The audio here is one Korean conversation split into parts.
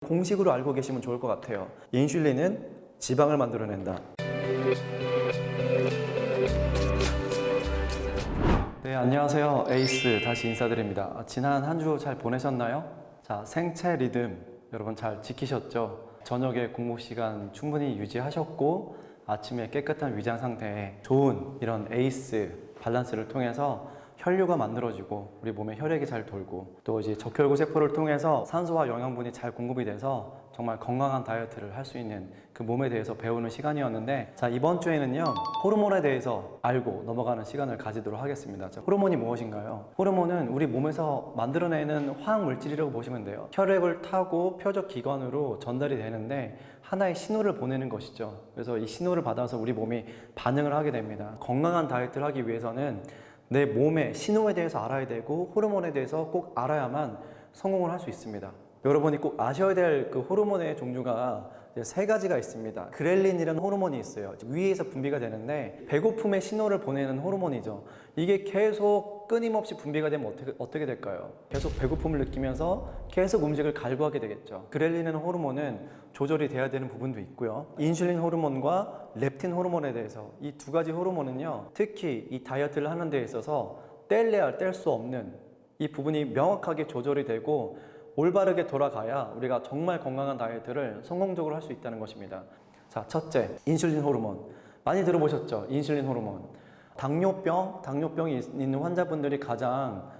공식으로 알고 계시면 좋을 것 같아요. 인슐린은 지방을 만들어낸다. 네, 안녕하세요. 에이스 다시 인사드립니다. 지난 한 주 잘 보내셨나요? 자, 생체 리듬 여러분 잘 지키셨죠? 저녁에 공복 시간 충분히 유지하셨고 아침에 깨끗한 위장 상태에 좋은 이런 에이스 밸런스를 통해서 혈류가 만들어지고 우리 몸에 혈액이 잘 돌고 또 이제 적혈구 세포를 통해서 산소와 영양분이 잘 공급이 돼서 정말 건강한 다이어트를 할 수 있는 그 몸에 대해서 배우는 시간이었는데, 자, 이번 주에는요 호르몬에 대해서 알고 넘어가는 시간을 가지도록 하겠습니다. 자, 호르몬이 무엇인가요? 호르몬은 우리 몸에서 만들어내는 화학 물질이라고 보시면 돼요. 혈액을 타고 표적 기관으로 전달이 되는데 하나의 신호를 보내는 것이죠. 그래서 이 신호를 받아서 우리 몸이 반응을 하게 됩니다. 건강한 다이어트를 하기 위해서는 내 몸의 신호에 대해서 알아야 되고 호르몬에 대해서 꼭 알아야만 성공을 할 수 있습니다. 여러분이 꼭 아셔야 될 그 호르몬의 종류가 세 가지가 있습니다. 그렐린이라는 호르몬이 있어요. 위에서 분비가 되는데 배고픔의 신호를 보내는 호르몬이죠. 이게 계속 끊임없이 분비가 되면 어떻게 될까요? 계속 배고픔을 느끼면서 계속 음식을 갈구하게 되겠죠. 그렐린이라는 호르몬은 조절이 돼야 되는 부분도 있고요. 인슐린 호르몬과 렙틴 호르몬에 대해서 이 두 가지 호르몬은요, 특히 이 다이어트를 하는 데 있어서 뗄래야 뗄 수 없는 이 부분이 명확하게 조절이 되고 올바르게 돌아가야 우리가 정말 건강한 다이어트를 성공적으로 할 수 있다는 것입니다. 자, 첫째, 인슐린 호르몬. 많이 들어보셨죠? 인슐린 호르몬. 당뇨병이 있는 환자분들이 가장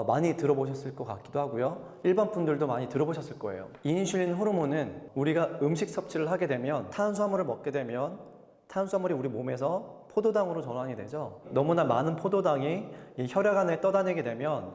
많이 들어보셨을 것 같기도 하고요. 일반 분들도 많이 들어보셨을 거예요. 인슐린 호르몬은 우리가 음식 섭취를 하게 되면, 탄수화물을 먹게 되면 탄수화물이 우리 몸에서 포도당으로 전환이 되죠. 너무나 많은 포도당이 이 혈액 안에 떠다니게 되면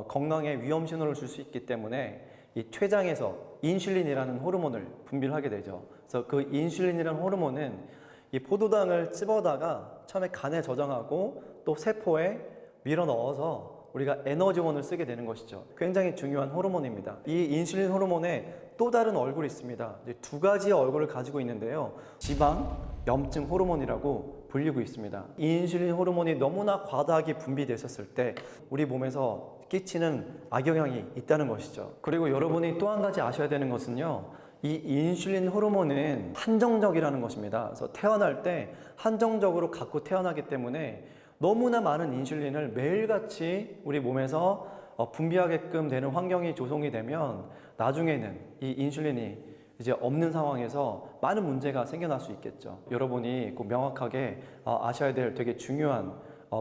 건강에 위험 신호를 줄 수 있기 때문에 이 췌장에서 인슐린이라는 호르몬을 분비를 하게 되죠. 그래서 그 인슐린이라는 호르몬은 이 포도당을 찝어다가 처음에 간에 저장하고 또 세포에 밀어 넣어서 우리가 에너지원을 쓰게 되는 것이죠. 굉장히 중요한 호르몬입니다. 이 인슐린 호르몬에 또 다른 얼굴이 있습니다. 두 가지의 얼굴을 가지고 있는데요. 지방, 염증 호르몬이라고 불리고 있습니다. 이 인슐린 호르몬이 너무나 과다하게 분비됐었을 때 우리 몸에서 끼치는 악영향이 있다는 것이죠. 그리고 여러분이 또 한 가지 아셔야 되는 것은요, 이 인슐린 호르몬은 한정적이라는 것입니다. 그래서 태어날 때 한정적으로 갖고 태어나기 때문에 너무나 많은 인슐린을 매일같이 우리 몸에서 분비하게끔 되는 환경이 조성이 되면 나중에는 이 인슐린이 이제 없는 상황에서 많은 문제가 생겨날 수 있겠죠. 여러분이 꼭 명확하게 아셔야 될 되게 중요한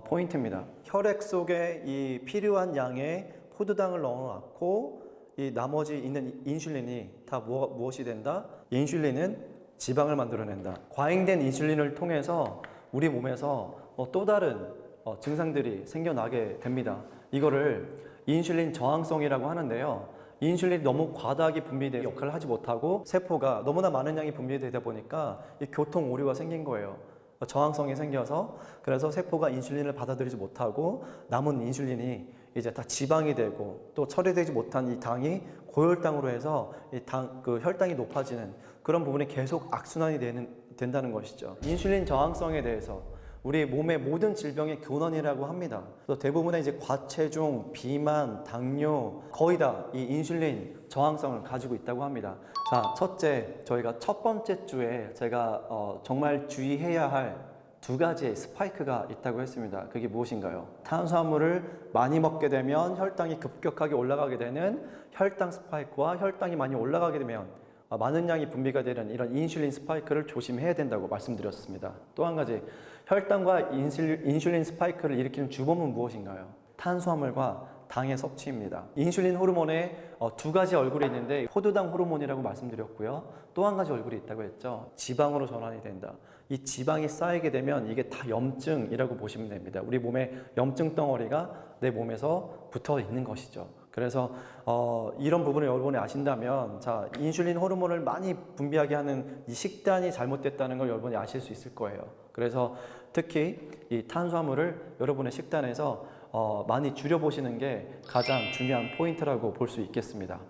포인트입니다. 혈액 속에 이 필요한 양의 포도당을 넣어놨고 이 나머지 있는 인슐린이 다 무엇이 된다? 인슐린은 지방을 만들어낸다. 과잉된 인슐린을 통해서 우리 몸에서 또 다른 증상들이 생겨나게 됩니다. 이거를 인슐린 저항성이라고 하는데요. 인슐린이 너무 과다하게 분비돼 역할을 하지 못하고 세포가 너무나 많은 양이 분비되다 보니까 이 교통 오류가 생긴 거예요. 저항성이 생겨서, 그래서 세포가 인슐린을 받아들이지 못하고 남은 인슐린이 이제 다 지방이 되고 또 처리되지 못한 이 당이 고혈당으로 해서 그 혈당이 높아지는 그런 부분이 계속 악순환이 된다는 것이죠. 인슐린 저항성에 대해서 우리 몸의 모든 질병의 근원이라고 합니다. 그래서 대부분의 이제 과체중, 비만, 당뇨 거의 다 이 인슐린 저항성을 가지고 있다고 합니다. 자, 첫째, 저희가 첫 번째 주에 제가 정말 주의해야 할 두 가지의 스파이크가 있다고 했습니다. 그게 무엇인가요? 탄수화물을 많이 먹게 되면 혈당이 급격하게 올라가게 되는 혈당 스파이크와 혈당이 많이 올라가게 되면 많은 양이 분비가 되는 이런 인슐린 스파이크를 조심해야 된다고 말씀드렸습니다. 또 한 가지, 혈당과 인슐린 스파이크를 일으키는 주범은 무엇인가요? 탄수화물과 당의 섭취입니다. 인슐린 호르몬에 두 가지 얼굴이 있는데 포도당 호르몬이라고 말씀드렸고요. 또 한 가지 얼굴이 있다고 했죠. 지방으로 전환이 된다. 이 지방이 쌓이게 되면 이게 다 염증이라고 보시면 됩니다. 우리 몸에 염증 덩어리가 내 몸에서 붙어 있는 것이죠. 그래서 이런 부분을 여러분이 아신다면, 자, 인슐린 호르몬을 많이 분비하게 하는 이 식단이 잘못됐다는 걸 여러분이 아실 수 있을 거예요. 그래서 특히 이 탄수화물을 여러분의 식단에서 많이 줄여보시는 게 가장 중요한 포인트라고 볼 수 있겠습니다.